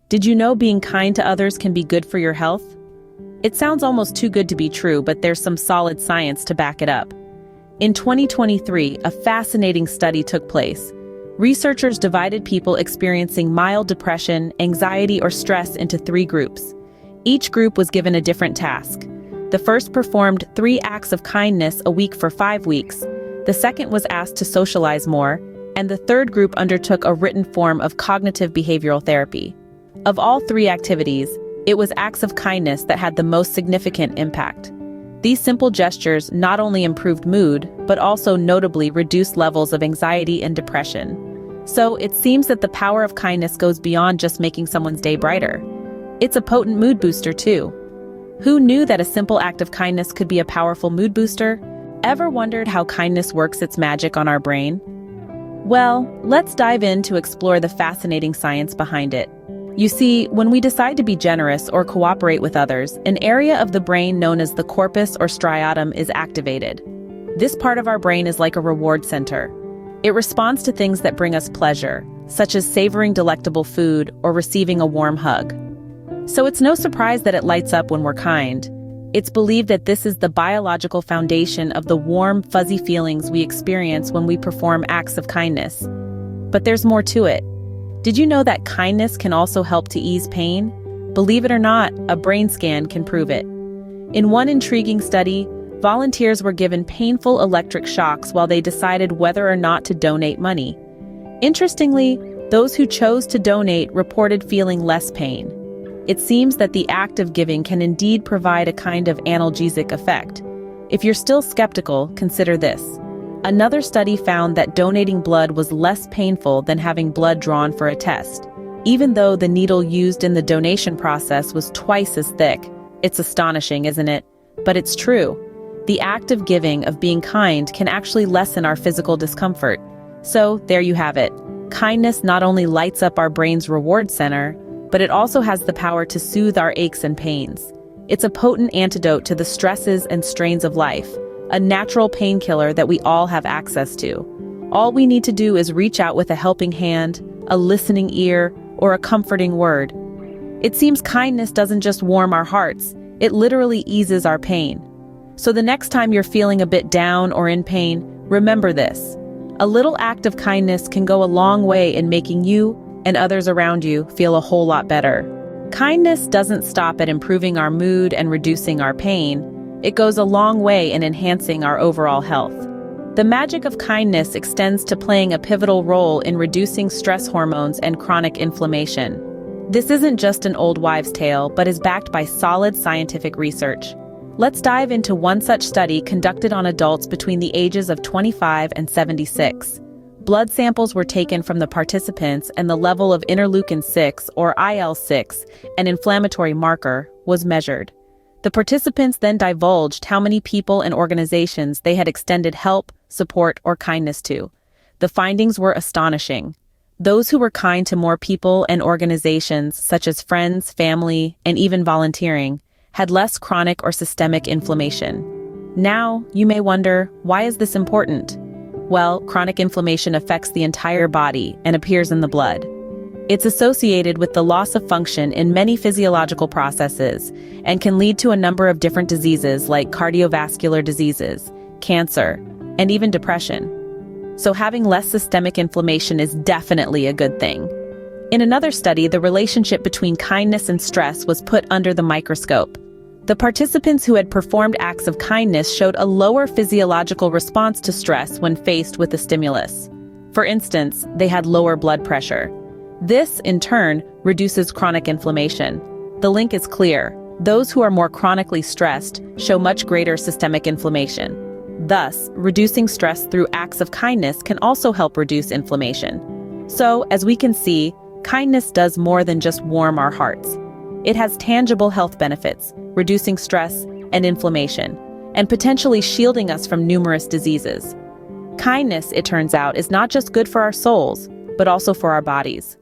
Did you know being kind to others can be good for your health? It sounds almost too good to be true, but there's some solid science to back it up. In 2023, a fascinating study took place. Researchers divided people experiencing mild depression, anxiety, or stress into 3 groups. Each group was given a different task. The first performed 3 acts of kindness a week for 5 weeks. The second was asked to socialize more, and the third group undertook a written form of cognitive behavioral therapy. Of all 3 activities, it was acts of kindness that had the most significant impact. These simple gestures not only improved mood, but also notably reduced levels of anxiety and depression. So it seems that the power of kindness goes beyond just making someone's day brighter. It's a potent mood booster too. Who knew that a simple act of kindness could be a powerful mood booster? Ever wondered how kindness works its magic on our brain? Well, let's dive in to explore the fascinating science behind it. You see, when we decide to be generous or cooperate with others, an area of the brain known as the corpus or striatum is activated. This part of our brain is like a reward center. It responds to things that bring us pleasure, such as savoring delectable food or receiving a warm hug. So it's no surprise that it lights up when we're kind. It's believed that this is the biological foundation of the warm, fuzzy feelings we experience when we perform acts of kindness. But there's more to it. Did you know that kindness can also help to ease pain? Believe it or not, a brain scan can prove it. In one intriguing study, volunteers were given painful electric shocks while they decided whether or not to donate money. Interestingly, those who chose to donate reported feeling less pain. It seems that the act of giving can indeed provide a kind of analgesic effect. If you're still skeptical, consider this. Another study found that donating blood was less painful than having blood drawn for a test, even though the needle used in the donation process was twice as thick. It's astonishing, isn't it? But it's true. The act of giving, of being kind, can actually lessen our physical discomfort. So, there you have it. Kindness not only lights up our brain's reward center, but it also has the power to soothe our aches and pains. It's a potent antidote to the stresses and strains of life, a natural painkiller that we all have access to. All we need to do is reach out with a helping hand, a listening ear, or a comforting word. It seems kindness doesn't just warm our hearts, it literally eases our pain. So the next time you're feeling a bit down or in pain, remember this. A little act of kindness can go a long way in making you and others around you feel a whole lot better. Kindness doesn't stop at improving our mood and reducing our pain. It goes a long way in enhancing our overall health. The magic of kindness extends to playing a pivotal role in reducing stress hormones and chronic inflammation. This isn't just an old wives' tale, but is backed by solid scientific research. Let's dive into one such study conducted on adults between the ages of 25 and 76. Blood samples were taken from the participants and the level of interleukin-6 or IL-6, an inflammatory marker, was measured. The participants then divulged how many people and organizations they had extended help, support, or kindness to. The findings were astonishing. Those who were kind to more people and organizations, such as friends, family, and even volunteering, had less chronic or systemic inflammation. Now, you may wonder, why is this important? Well, chronic inflammation affects the entire body and appears in the blood. It's associated with the loss of function in many physiological processes and can lead to a number of different diseases like cardiovascular diseases, cancer, and even depression. So having less systemic inflammation is definitely a good thing. In another study, the relationship between kindness and stress was put under the microscope. The participants who had performed acts of kindness showed a lower physiological response to stress when faced with a stimulus. For instance, they had lower blood pressure. This, in turn, reduces chronic inflammation. The link is clear. Those who are more chronically stressed show much greater systemic inflammation. Thus, reducing stress through acts of kindness can also help reduce inflammation. So, as we can see, kindness does more than just warm our hearts. It has tangible health benefits, reducing stress and inflammation, and potentially shielding us from numerous diseases. Kindness, it turns out, is not just good for our souls, but also for our bodies.